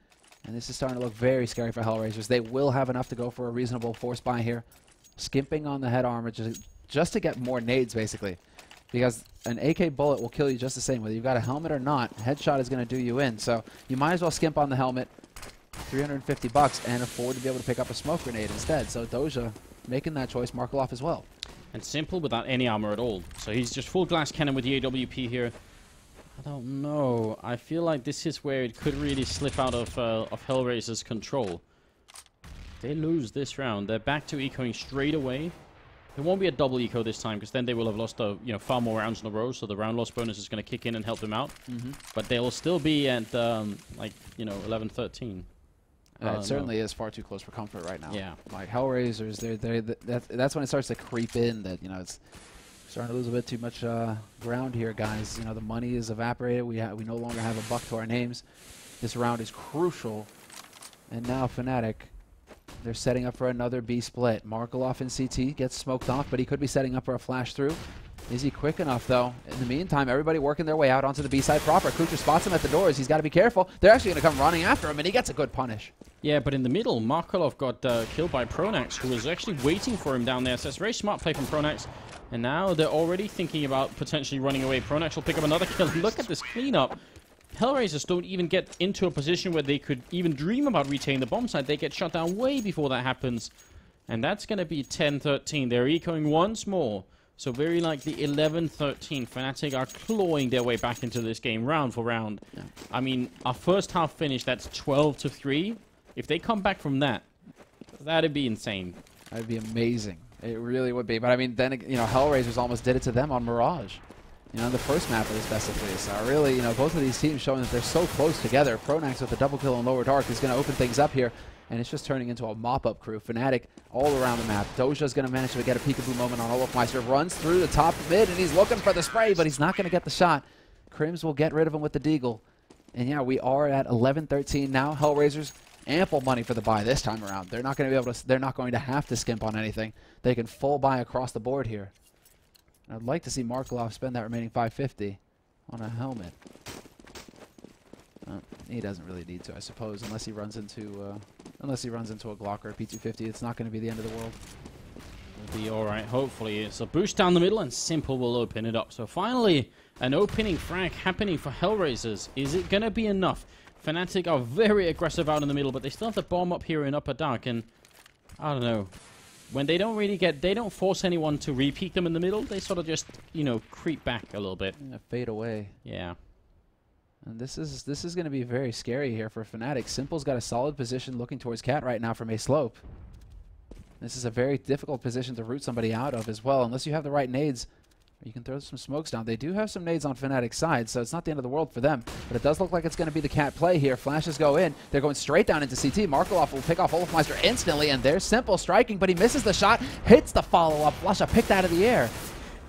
and this is starting to look very scary for HellRaisers. They will have enough to go for a reasonable force buy here. Skimping on the head armor just to get more nades, basically. Because an AK bullet will kill you just the same. Whether you've got a helmet or not, headshot is going to do you in. So you might as well skimp on the helmet. $350 and afford to be able to pick up a smoke grenade instead. So Doja making that choice, Markelov as well. And Simple without any armor at all. So he's just full glass cannon with the AWP here. I don't know. I feel like this is where it could really slip out of HellRaisers' control. They lose this round. They're back to ecoing straight away. It won't be a double eco this time, because then they will have lost far more rounds in a row, so the round loss bonus is going to kick in and help them out. But they will still be at 11-13. It certainly is far too close for comfort right now. Yeah. Like HellRaisers, that's when it starts to creep in that, it's starting to lose a bit too much ground here, guys. The money is evaporated. We no longer have a buck to our names. This round is crucial. And now Fnatic, they're setting up for another B split. Markelov in CT gets smoked off, but he could be setting up for a flash through. Is he quick enough, though? In the meantime, everybody working their way out onto the B side proper. Kucher spots him at the doors. He's got to be careful. They're actually going to come running after him, and he gets a good punish. Yeah, but in the middle, Markelov got killed by Pronax, who was actually waiting for him down there. So it's a very smart play from Pronax. And now they're already thinking about potentially running away. Pronax will pick up another kill. Look at this cleanup. HellRaisers don't even get into a position where they could even dream about retaining the bomb site. They get shut down way before that happens. And that's going to be 10-13. They're ecoing once more. So very likely 11-13. Fnatic are clawing their way back into this game round for round. Yeah. I mean, our first half finish, that's 12-3. If they come back from that, that'd be insane. That'd be amazing. It really would be. But I mean, then, HellRaisers almost did it to them on Mirage. In the first map of this best of 3. So really, both of these teams showing that they're so close together. Pronax with the double kill on Lower Dark is going to open things up here. And it's just turning into a mop-up crew. Fnatic all around the map. Doja's going to manage to get a peekaboo moment on Olofmeister. Runs through the top mid, and he's looking for the spray, but he's not going to get the shot. Crims will get rid of him with the deagle. And yeah, we are at 11-13 now. HellRaisers ample money for the buy this time around. They're not going to be able to. They're not going to have to skimp on anything. They can full buy across the board here. I'd like to see Markelov spend that remaining 550 on a helmet. He doesn't really need to, I suppose, unless he runs into a Glock or a P250. It's not going to be the end of the world. It'll be all right. Hopefully, it's a boost down the middle, and Simple will open it up. So finally, an opening frag happening for HellRaisers. Is it going to be enough? Fnatic are very aggressive out in the middle, but they still have the bomb up here in Upper Dark, and I don't know. When they don't really get, they don't force anyone to re-peek them in the middle. They sort of just, you know, creep back a little bit. Yeah, fade away. Yeah. And this is going to be very scary here for Fnatic. Simple's got a solid position looking towards Cat right now from a slope. This is a very difficult position to root somebody out of as well, unless you have the right nades. You can throw some smokes down. They do have some nades on Fnatic's side, so it's not the end of the world for them. But it does look like it's going to be the Cat play here. Flashes go in. They're going straight down into CT. Markelov will pick off Olofmeister instantly, and there's Simple striking, but he misses the shot. Hits the follow-up. Flusha picked out of the air.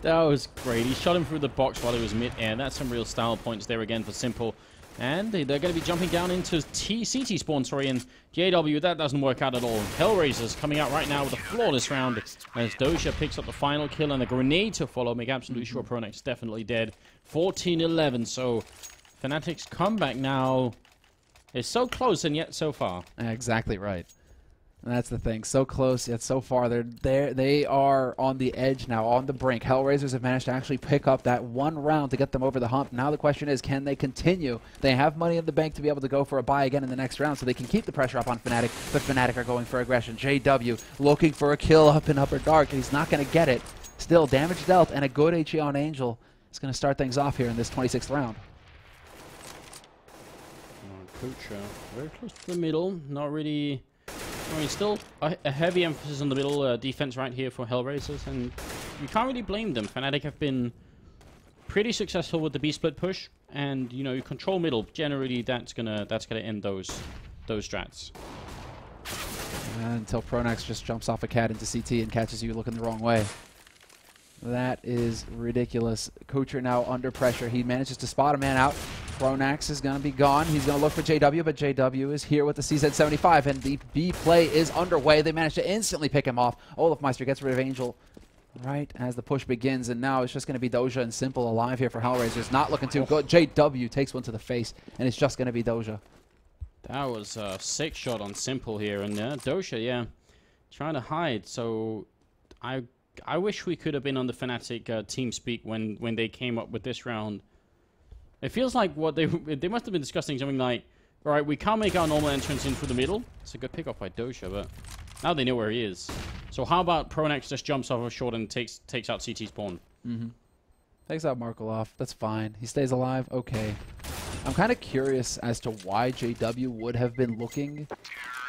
That was great. He shot him through the box while he was mid-air. That's some real style points there again for Simple. And they're going to be jumping down into CT spawn, sorry, and JW, that doesn't work out at all. HellRaisers coming out right now with a flawless round as Doja picks up the final kill and a grenade to follow. Make absolutely sure Pronex definitely dead. 14-11, so Fnatic's comeback now is so close and yet so far. Exactly right. And that's the thing. So close, yet so far. They are on the edge now, on the brink. HellRaisers have managed to actually pick up that one round to get them over the hump. Now the question is, can they continue? They have money in the bank to be able to go for a buy again in the next round, so they can keep the pressure up on Fnatic. But Fnatic are going for aggression. JW looking for a kill up in Upper Dark, and he's not going to get it. Still, damage dealt, and a good HE on Angel is going to start things off here in this 26th round. Kucha, very close to the middle. Not really... I mean, still a heavy emphasis on the middle defense right here for HellRaisers, and you can't really blame them. Fnatic have been pretty successful with the B-split push, and you know, you control middle. Generally, that's gonna end those strats. Until Pronax just jumps off a Cat into CT and catches you looking the wrong way. That is ridiculous. Kucher now under pressure. He manages to spot a man out. Pronax is going to be gone. He's going to look for JW, but JW is here with the CZ75, and the B play is underway. They manage to instantly pick him off. Olofmeister gets rid of Angel right as the push begins, and now it's just going to be Doja and Simple alive here for HellRaisers. Not looking too good. JW takes one to the face, and it's just going to be Doja. That was a sick shot on Simple here, and Doja, yeah, trying to hide. So I wish we could have been on the Fnatic team speak when they came up with this round. It feels like what they must have been discussing something like, all right, we can't make our normal entrance in through the middle. It's a good pick off by Doja, but now they know where he is. So how about Pronax just jumps off a short and takes out CT spawn? Takes out Markelov. That's fine. He stays alive. Okay. I'm kind of curious as to why JW would have been looking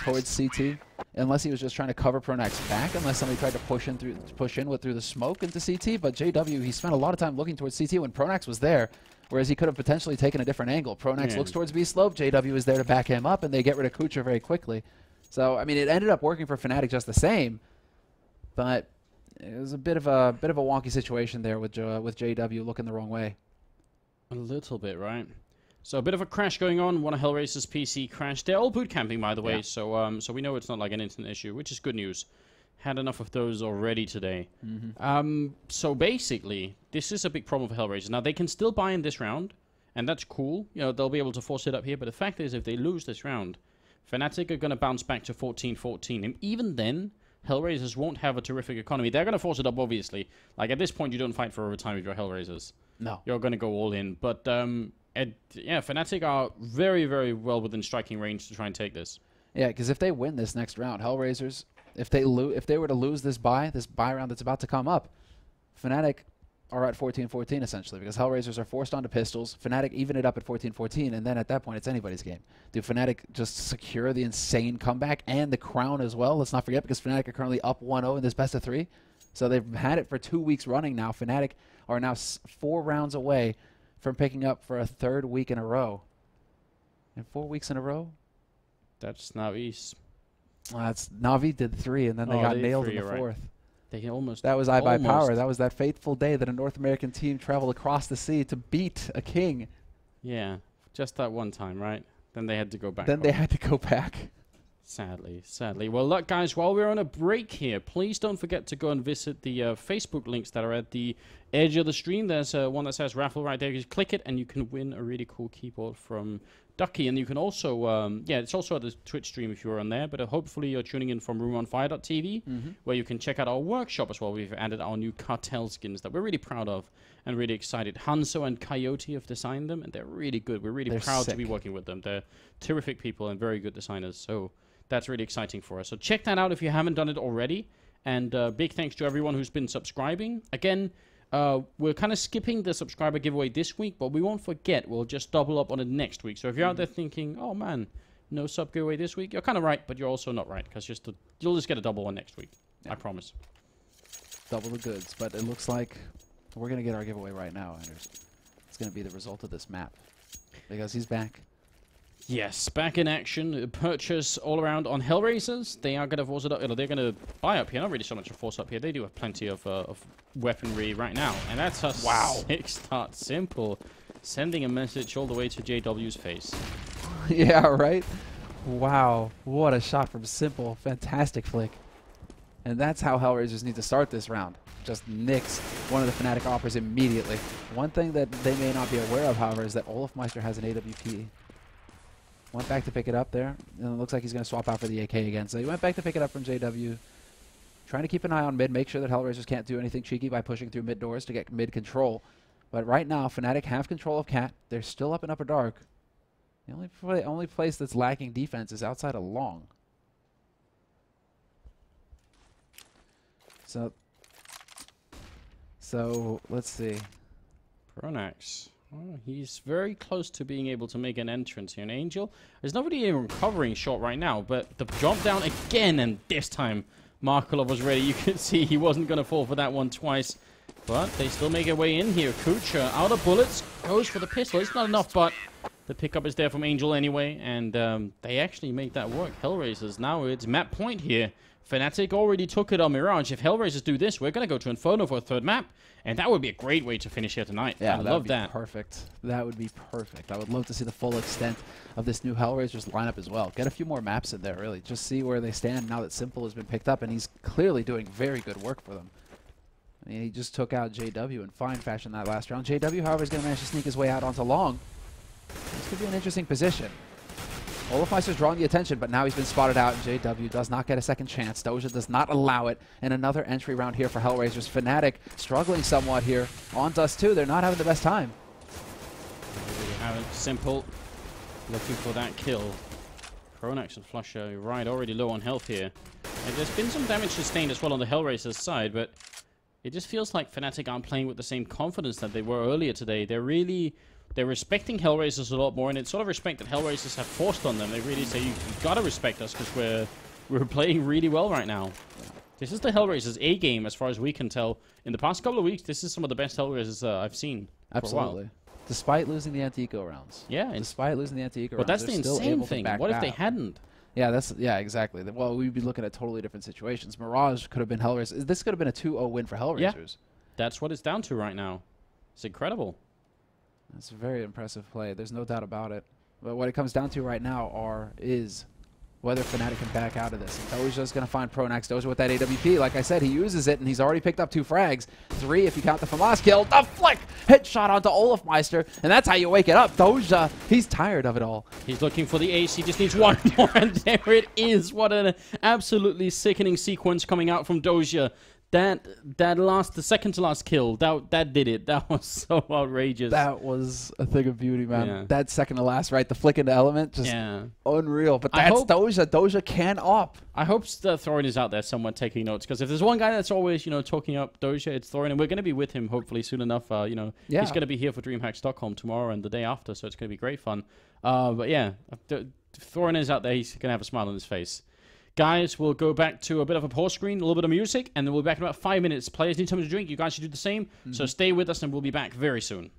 towards CT, unless he was just trying to cover Pronax back, unless somebody tried to push in through the smoke into CT. But JW, he spent a lot of time looking towards CT when Pronax was there, whereas he could have potentially taken a different angle. Pronax looks towards B slope. JW is there to back him up, and they get rid of Kucher very quickly. So I mean, it ended up working for Fnatic just the same, but it was a bit of a wonky situation there with JW looking the wrong way. A little bit, right? So a bit of a crash going on. One of HellRaisers' PC crashed. They're all boot camping, by the way, so we know it's not like an internet issue, which is good news. Had enough of those already today. So basically, this is a big problem for HellRaisers. Now, they can still buy in this round, and that's cool. You know, they'll be able to force it up here, but the fact is, if they lose this round, Fnatic are going to bounce back to 14-14, and even then, HellRaisers won't have a terrific economy. They're going to force it up, obviously. Like, at this point, you don't fight for overtime if you're HellRaisers. No. You're going to go all in, but... yeah, Fnatic are very, very well within striking range to try and take this. Yeah, because if they win this next round, HellRaisers, if they were to lose this buy round that's about to come up, Fnatic are at 14-14 essentially, because HellRaisers are forced onto pistols. Fnatic even it up at 14-14, and then at that point it's anybody's game. Do Fnatic just secure the insane comeback and the crown as well? Let's not forget, because Fnatic are currently up 1-0 in this best of 3. So they've had it for 2 weeks running now. Fnatic are now 4 rounds away from picking up for a 3rd week in a row. And 4 weeks in a row? That's Navi's. That's Na'Vi did 3, and then they got nailed in the 4th. Right. They can almost. That was iBuyPower. That was that fateful day that a North American team traveled across the sea to beat a king. Yeah, just that one time, right? Then they had to go back. Then they had to go back. Sadly. Well, look, guys, while we're on a break here, please don't forget to go and visit the Facebook links that are at the edge of the stream. There's one that says raffle right there. You just click it, and you can win a really cool keyboard from Ducky. And you can also, it's also at the Twitch stream if you're on there, but hopefully you're tuning in from roomonfire.tv, where you can check out our workshop as well. We've added our new cartel skins that we're really proud of and really excited. Hanzo and Coyote have designed them, and they're really good. We're really proud to be working with them. They're terrific people and very good designers, so that's really exciting for us. So check that out if you haven't done it already. And big thanks to everyone who's been subscribing. Again, we're kind of skipping the subscriber giveaway this week, but we won't forget. We'll just double up on it next week. So if you're out there thinking, oh man, no sub giveaway this week, you're kind of right, but you're also not right, because you'll just get a double one next week. Yeah. I promise. Double the goods. But it looks like we're going to get our giveaway right now, Anders. It's going to be the result of this map, because he's back. Yes, back in action. Purchase all around on HellRaisers. They are going to force it up. They're going to buy up here. Not really so much a force up here. They do have plenty of weaponry right now. And that's a sick start. Simple. Sending a message all the way to JW's face. Yeah, right? Wow. What a shot from Simple. Fantastic flick. And that's how HellRaisers need to start this round. Just nix one of the Fnatic offers immediately. One thing that they may not be aware of, however, is that Olafmeister has an AWP. Went back to pick it up there, and it looks like he's going to swap out for the AK again. So he went back to pick it up from JW. Trying to keep an eye on mid, make sure that HellRaisers can't do anything cheeky by pushing through mid doors to get mid control. But right now, Fnatic have control of Cat. They're still up in Upper Dark. The only place that's lacking defense is outside of Long. So let's see. Pronax. Oh, he's very close to being able to make an entrance here. And Angel, there's nobody even recovering shot right now, but the drop down again, and this time Markelov was ready. You could see he wasn't going to fall for that one twice, but they still make their way in here. Kucha, out of bullets, goes for the pistol. It's not enough, but the pickup is there from Angel anyway, and they actually make that work. HellRaisers, now it's map point here. Fnatic already took it on Mirage. If HellRaisers do this, we're going to go to Inferno for a third map, and that would be a great way to finish here tonight. Yeah, I love that. Perfect. That would be perfect. I would love to see the full extent of this new HellRaisers lineup as well. Get a few more maps in there, really. Just see where they stand now that Simple has been picked up, and he's clearly doing very good work for them. I mean, he just took out JW in fine fashion that last round. JW, however, is going to manage to sneak his way out onto Long. This could be an interesting position. Olafmeister's drawing the attention, but now he's been spotted out, and JW does not get a second chance. Doja does not allow it, and another entry round here for HellRaisers. Fnatic struggling somewhat here. On Dust 2, they're not having the best time. Simple looking for that kill. Pronax and Flusher, right, already low on health here. And there's been some damage sustained as well on the HellRaisers side, but it just feels like Fnatic aren't playing with the same confidence that they were earlier today. They're respecting HellRaisers a lot more, and it's sort of respect that HellRaisers have forced on them. They really say, you've got to respect us because we're playing really well right now. This is the HellRaisers A game as far as we can tell. In the past couple of weeks, this is some of the best HellRaisers I've seen. Absolutely. Despite losing the anti-eco rounds. Yeah. Despite losing the anti-eco rounds. But that's the insane thing. What if they hadn't? Yeah, exactly. Well, we'd be looking at totally different situations. Mirage could have been HellRaisers. This could have been a 2-0 win for HellRaisers. Yeah. That's what it's down to right now. It's incredible. That's a very impressive play. There's no doubt about it. But what it comes down to right now is whether Fnatic can back out of this. Doja's going to find Pronax. Doja with that AWP. Like I said, he uses it, and he's already picked up 2 frags. 3 if you count the FAMAS kill. The flick! Hit shot onto Olafmeister, and that's how you wake it up. Doja, he's tired of it all. He's looking for the ace. He just needs one more, and there it is. What an absolutely sickening sequence coming out from Doja. The second to last kill, that did it. That was so outrageous. That was a thing of beauty, man. Yeah. That second to last, right? The flick into element, just unreal. But that's Doja. Doja can up. I hope Thorin is out there somewhere taking notes, because if there's one guy that's always, talking up Doja, it's Thorin, and we're going to be with him hopefully soon enough. He's going to be here for DreamHack Stockholm tomorrow and the day after, so it's going to be great fun. But yeah, if Thorin is out there, he's going to have a smile on his face. Guys, we'll go back to a bit of a pause screen, a little bit of music, and then we'll be back in about 5 minutes. Players need something to drink. You guys should do the same. So stay with us, and we'll be back very soon.